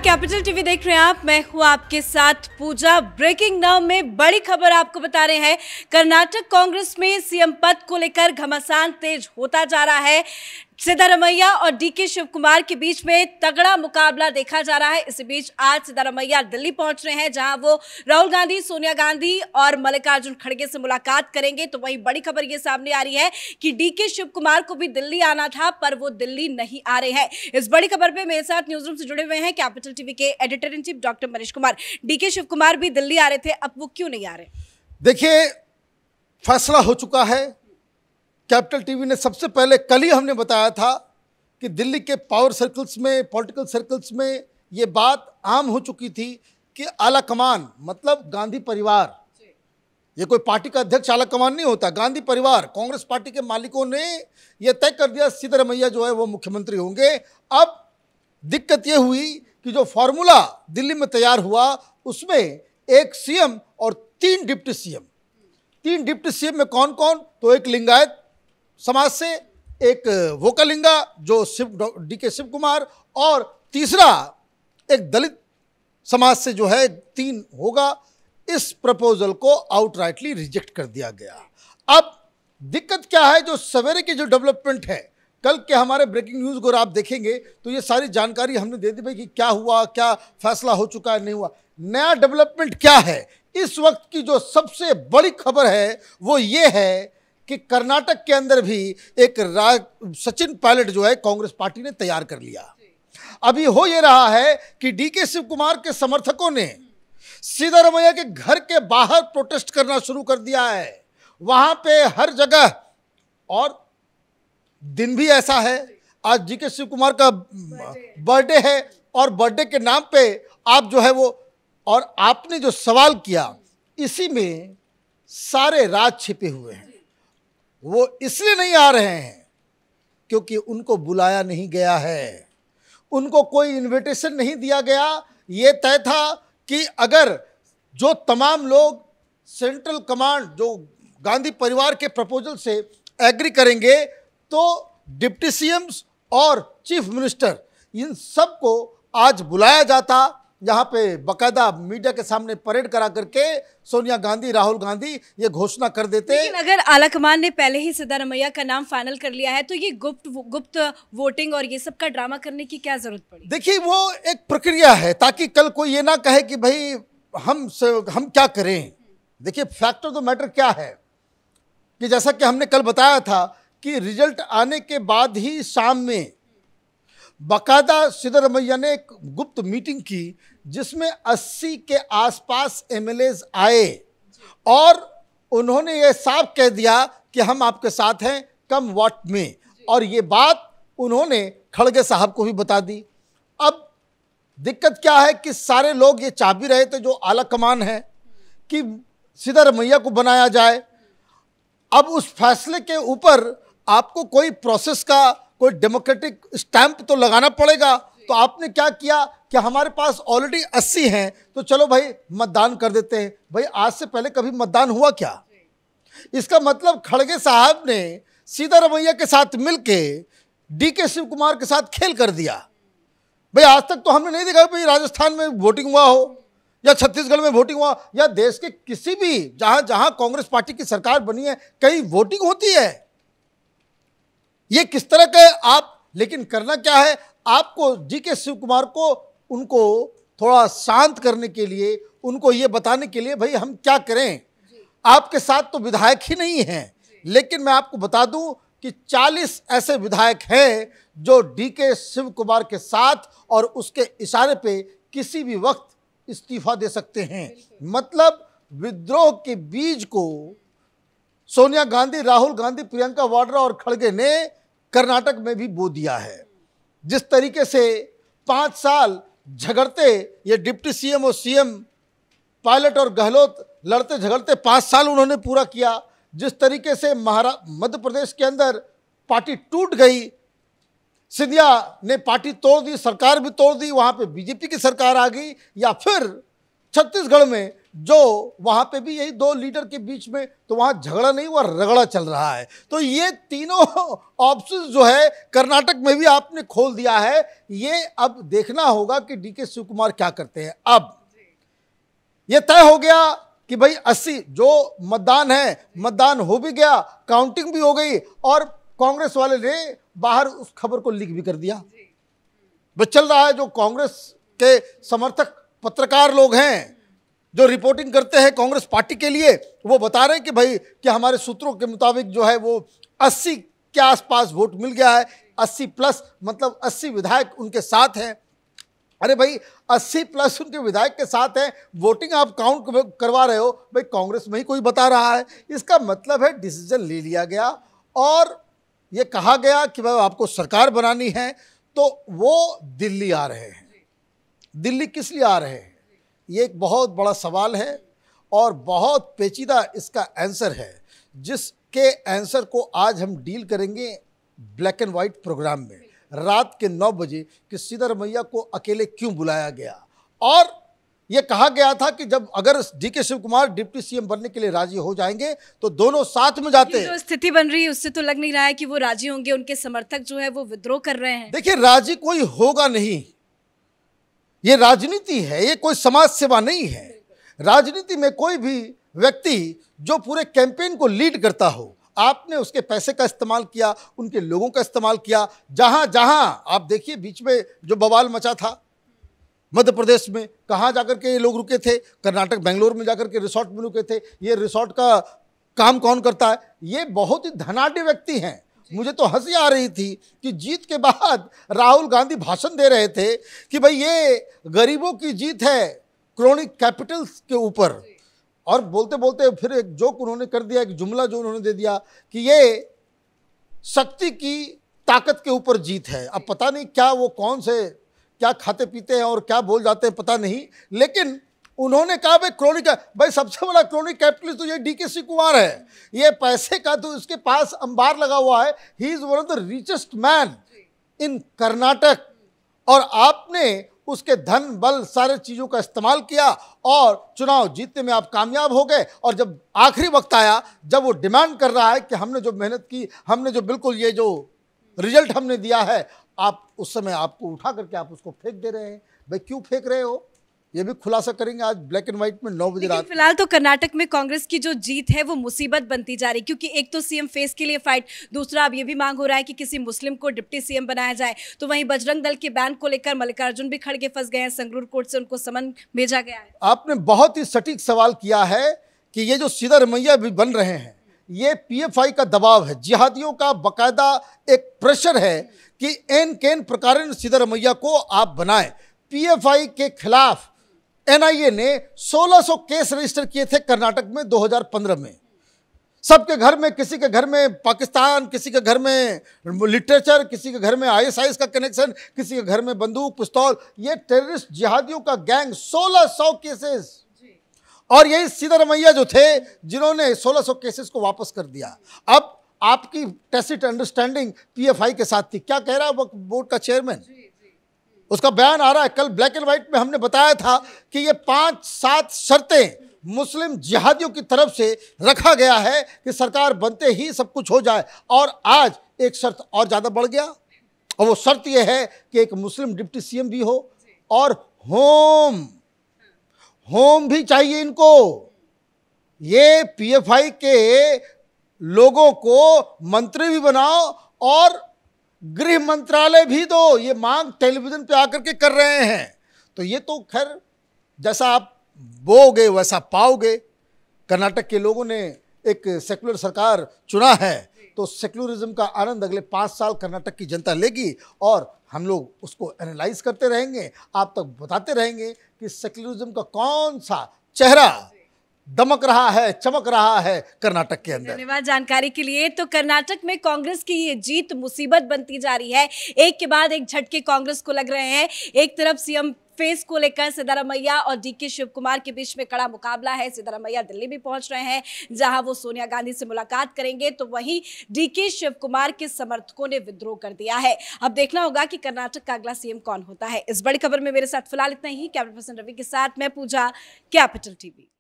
Capital TV देख रहे हैं आप, मैं हूं आपके साथ पूजा। ब्रेकिंग नाउ में बड़ी खबर आपको बता रहे हैं। कर्नाटक कांग्रेस में सीएम पद को लेकर घमासान तेज होता जा रहा है। सिद्धारमैया और डीके शिव कुमार के बीच में तगड़ा मुकाबला देखा जा रहा है। इसी बीच आज सिद्धारमैया दिल्ली पहुंच रहे हैं, जहां वो राहुल गांधी, सोनिया गांधी और मल्लिकार्जुन खड़गे से मुलाकात करेंगे। तो वहीं बड़ी खबर ये सामने आ रही है कि डीके शिव कुमार को भी दिल्ली आना था, पर वो दिल्ली नहीं आ रहे हैं। इस बड़ी खबर पे मेरे साथ न्यूज रूम से जुड़े हुए हैं कैपिटल टीवी के editor in chief doctor Manish Kumar. DK Shiv Kumar भी दिल्ली आ रहे थे, अब वो क्यों नहीं आ रहे? देखिए, फैसला हो चुका है। कैपिटल टीवी ने सबसे पहले कल ही हमने बताया था कि दिल्ली के पावर सर्कल्स में, पॉलिटिकल सर्कल्स में ये बात आम हो चुकी थी कि आला कमान मतलब गांधी परिवार, ये कोई पार्टी का अध्यक्ष आला कमान नहीं होता, गांधी परिवार, कांग्रेस पार्टी के मालिकों ने यह तय कर दिया सिद्धारमैया जो है वो मुख्यमंत्री होंगे। अब दिक्कत ये हुई कि जो फॉर्मूला दिल्ली में तैयार हुआ उसमें एक सीएम और तीन डिप्टी सीएम। तीन डिप्टी सीएम में कौन कौन? तो एक लिंगायत समाज से, एक वोकालिंगा जो डीके शिव कुमार, और तीसरा एक दलित समाज से जो है, तीन होगा। इस प्रपोजल को आउटराइटली रिजेक्ट कर दिया गया। अब दिक्कत क्या है? जो सवेरे की जो डेवलपमेंट है, कल के हमारे ब्रेकिंग न्यूज़ को आप देखेंगे तो ये सारी जानकारी हमने दे दी भाई कि क्या हुआ, क्या फैसला हो चुका है, नहीं हुआ। नया डेवलपमेंट क्या है? इस वक्त की जो सबसे बड़ी खबर है वो ये है कि कर्नाटक के अंदर भी एक सचिन पायलट जो है कांग्रेस पार्टी ने तैयार कर लिया। अभी हो ये रहा है कि डीके शिव कुमार के समर्थकों ने सिद्धारमैया के घर के बाहर प्रोटेस्ट करना शुरू कर दिया है। वहां पे हर जगह, और दिन भी ऐसा है, आज डीके शिव कुमार का बर्थडे है और बर्थडे के नाम पे आप जो है वो, और आपने जो सवाल किया इसी में सारे राज छिपे हुए हैं। वो इसलिए नहीं आ रहे हैं क्योंकि उनको बुलाया नहीं गया है, उनको कोई इनविटेशन नहीं दिया गया। ये तय था कि अगर जो तमाम लोग सेंट्रल कमांड जो गांधी परिवार के प्रपोजल से एग्री करेंगे तो डिप्टी सीएम्स और चीफ मिनिस्टर इन सबको आज बुलाया जाता, जहाँ पे बकायदा मीडिया के सामने परेड करा करके सोनिया गांधी, राहुल गांधी ये घोषणा कर देते। लेकिन अगर आलाकमान ने पहले ही सिद्धारमैया का नाम फाइनल कर लिया है तो ये गुप्त वोटिंग और ये सब का ड्रामा करने की क्या जरूरत पड़ी? देखिए, वो एक प्रक्रिया है ताकि कल कोई ये ना कहे कि भाई हम क्या करें। देखिए, फैक्ट ऑफ द मैटर क्या है कि जैसा कि हमने कल बताया था कि रिजल्ट आने के बाद ही शाम में बाकायदा सिद्धारमैया ने एक गुप्त मीटिंग की जिसमें 80 के आसपास एमएलएज आए और उन्होंने ये साफ कह दिया कि हम आपके साथ हैं कम वोट में, और ये बात उन्होंने खड़गे साहब को भी बता दी। अब दिक्कत क्या है कि सारे लोग ये चाह भी रहे थे, जो आला कमान है, कि सिद्धारमैया को बनाया जाए। अब उस फैसले के ऊपर आपको कोई प्रोसेस का, कोई डेमोक्रेटिक स्टैंप तो लगाना पड़ेगा। तो आपने क्या किया कि हमारे पास ऑलरेडी 80 हैं तो चलो भाई मतदान कर देते हैं। भाई आज से पहले कभी मतदान हुआ क्या? इसका मतलब खड़गे साहब ने सिद्धारमैया के साथ मिलके डीके शिव कुमार के साथ खेल कर दिया। भाई आज तक तो हमने नहीं देखा भाई राजस्थान में वोटिंग हुआ हो या छत्तीसगढ़ में वोटिंग हुआ या देश के किसी भी जहां जहां कांग्रेस पार्टी की सरकार बनी है कहीं वोटिंग होती है। ये किस तरह के आप, लेकिन करना क्या है, आपको डीके शिव कुमार को उनको थोड़ा शांत करने के लिए, उनको ये बताने के लिए भाई हम क्या करें, आपके साथ तो विधायक ही नहीं हैं। लेकिन मैं आपको बता दूं कि 40 ऐसे विधायक हैं जो डीके शिव कुमार के साथ और उसके इशारे पे किसी भी वक्त इस्तीफा दे सकते हैं। मतलब विद्रोह के बीज को सोनिया गांधी, राहुल गांधी, प्रियंका वाड्रा और खड़गे ने कर्नाटक में भी बो दिया है। जिस तरीके से 5 साल झगड़ते ये डिप्टी सीएम और सीएम पायलट और गहलोत लड़ते झगड़ते 5 साल उन्होंने पूरा किया। जिस तरीके से मध्य प्रदेश के अंदर पार्टी टूट गई, सिंधिया ने पार्टी तोड़ दी, सरकार भी तोड़ दी, वहाँ पे बीजेपी की सरकार आ गई, या फिर छत्तीसगढ़ में जो वहां पे भी यही दो लीडर के बीच में तो वहां झगड़ा नहीं हुआ, रगड़ा चल रहा है। तो ये तीनों ऑप्शन जो है कर्नाटक में भी आपने खोल दिया है। ये अब देखना होगा कि डीके शिव कुमार क्या करते हैं। अब ये तय हो गया कि भाई 80 जो मतदान है, मतदान हो भी गया, काउंटिंग भी हो गई और कांग्रेस वाले ने बाहर उस खबर को लीक भी कर दिया। बस चल रहा है, जो कांग्रेस के समर्थक पत्रकार लोग हैं जो रिपोर्टिंग करते हैं कांग्रेस पार्टी के लिए, वो बता रहे हैं कि भाई कि हमारे सूत्रों के मुताबिक जो है वो 80 के आसपास वोट मिल गया है, 80 प्लस, मतलब 80 विधायक उनके साथ हैं। अरे भाई 80 प्लस उनके विधायक के साथ हैं, वोटिंग आप काउंट करवा रहे हो, भाई कांग्रेस में ही कोई बता रहा है। इसका मतलब है डिसीजन ले लिया गया और ये कहा गया कि भाई आपको सरकार बनानी है, तो वो दिल्ली आ रहे हैं। दिल्ली किस लिए आ रहे हैं, ये एक बहुत बड़ा सवाल है और बहुत पेचीदा इसका आंसर है, जिसके आंसर को आज हम डील करेंगे ब्लैक एंड वाइट प्रोग्राम में रात के 9 बजे कि सिद्धरमैया को अकेले क्यों बुलाया गया। और ये कहा गया था कि जब अगर DK Shiv Kumar deputy CM बनने के लिए राजी हो जाएंगे तो दोनों साथ में जाते हैं। जो स्थिति बन रही है उससे तो लग नहीं रहा है कि वो राजी होंगे, उनके समर्थक जो है वो विद्रोह कर रहे हैं। देखिए, राजी कोई होगा नहीं, ये राजनीति है, ये कोई समाज सेवा नहीं है। राजनीति में कोई भी व्यक्ति जो पूरे कैंपेन को लीड करता हो, आपने उसके पैसे का इस्तेमाल किया, उनके लोगों का इस्तेमाल किया। जहां जहां आप देखिए बीच में जो बवाल मचा था मध्य प्रदेश में, कहाँ जाकर के ये लोग रुके थे, कर्नाटक बेंगलोर में जाकर के रिसोर्ट में रुके थे। ये रिसोर्ट का काम कौन करता है, ये बहुत ही धनाढ्य व्यक्ति हैं। मुझे तो हंसी आ रही थी कि जीत के बाद राहुल गांधी भाषण दे रहे थे कि भाई ये गरीबों की जीत है क्रोनिक कैपिटल्स के ऊपर, और बोलते बोलते फिर एक जोक उन्होंने कर दिया, एक जुमला जो उन्होंने दे दिया कि ये शक्ति की ताकत के ऊपर जीत है। अब पता नहीं क्या वो कौन से क्या खाते पीते हैं और क्या बोल जाते हैं पता नहीं, लेकिन उन्होंने कहा भाई क्रोनिक, भाई सबसे बड़ा क्रोनिक कैपिटलिस्ट तो ये डीके शिव कुमार है। ये पैसे का तो इसके पास अंबार लगा हुआ है। He is one of the richest man in Karnataka, और आपने उसके धन बल सारे चीज़ों का इस्तेमाल किया और चुनाव जीतने में आप कामयाब हो गए। और जब आखिरी वक्त आया, जब वो डिमांड कर रहा है कि हमने जो मेहनत की, हमने जो बिल्कुल ये जो रिजल्ट हमने दिया है, आप उस समय आपको उठा करके आप उसको फेंक दे रहे हैं। भाई क्यों फेंक रहे हो, ये भी खुलासा करेंगे आज ब्लैक एंड व्हाइट में 9 बजे रात। फिलहाल तो कर्नाटक में कांग्रेस की जो जीत है वो मुसीबत बनती जा रही, क्योंकि एक तो सीएम फेस के लिए फाइट, दूसरा अब ये भी मांग हो रहा है कि किसी मुस्लिम को डिप्टी सीएम बनाया जाए। तो वहीं बजरंग दल के बैन को लेकर मल्लिकार्जुन भी खड़गे फंस गए हैं, संगरूर कोर्ट से उनको समन भेजा गया है। आपने बहुत ही सटीक सवाल किया है कि ये जो सिद्धरमैया भी बन रहे हैं, ये पीएफआई का दबाव है, जिहादियों का बाकायदा एक प्रेशर है कि एन केन प्रकार सिद्धरमैया को आप बनाएं। पीएफआई के खिलाफ एनआईए ने 1600 केस रजिस्टर किए थे कर्नाटक में 2015 में। सबके घर में, किसी के घर में पाकिस्तान, किसी के घर में लिटरेचर, किसी के घर में आईएसआईएस का कनेक्शन, किसी के घर में बंदूक पिस्तौल, ये टेररिस्ट जिहादियों का गैंग, 1600 केसेस। और यही सिद्धरमैया जो थे जिन्होंने 1600 केसेस को वापस कर दिया। अब आपकी टैसिट अंडरस्टैंडिंग पीएफआई के साथ थी। क्या कह रहा है बोर्ड का चेयरमैन, उसका बयान आ रहा है। कल ब्लैक एंड व्हाइट में हमने बताया था कि ये 5-7 शर्तें मुस्लिम जिहादियों की तरफ से रखा गया है कि सरकार बनते ही सब कुछ हो जाए, और आज एक शर्त और ज़्यादा बढ़ गया, और वो शर्त ये है कि एक मुस्लिम डिप्टी सीएम भी हो और होम भी चाहिए इनको। ये पीएफआई के लोगों को मंत्री भी बनाओ और गृह मंत्रालय भी दो, ये मांग टेलीविजन पे आकर के कर रहे हैं। तो ये तो खैर जैसा आप बोओगे वैसा पाओगे। कर्नाटक के लोगों ने एक सेक्युलर सरकार चुना है, तो सेक्युलरिज्म का आनंद अगले 5 साल कर्नाटक की जनता लेगी, और हम लोग उसको एनालाइज करते रहेंगे, आप तक बताते रहेंगे कि सेक्युलरिज्म का कौन सा चेहरा दमक रहा है, चमक रहा है कर्नाटक के अंदर। धन्यवाद जानकारी के लिए। तो कर्नाटक में कांग्रेस की ये जीत मुसीबत बनती जा रही है, एक के बाद एक झटके कांग्रेस को लग रहे हैं। एक तरफ सीएम फेस को लेकर सिद्धारमैया और डीके शिव कुमार के बीच में कड़ा मुकाबला है। सिद्धारमैया दिल्ली भी पहुंच रहे हैं, जहां वो सोनिया गांधी से मुलाकात करेंगे, तो वहीं डीके शिव कुमार के समर्थकों ने विद्रोह कर दिया है। अब देखना होगा कि कर्नाटक का अगला सीएम कौन होता है। इस बड़ी खबर में मेरे साथ फिलहाल इतना ही। कैमरा पर्सन रवि के साथ मैं पूजा, कैपिटल टीवी।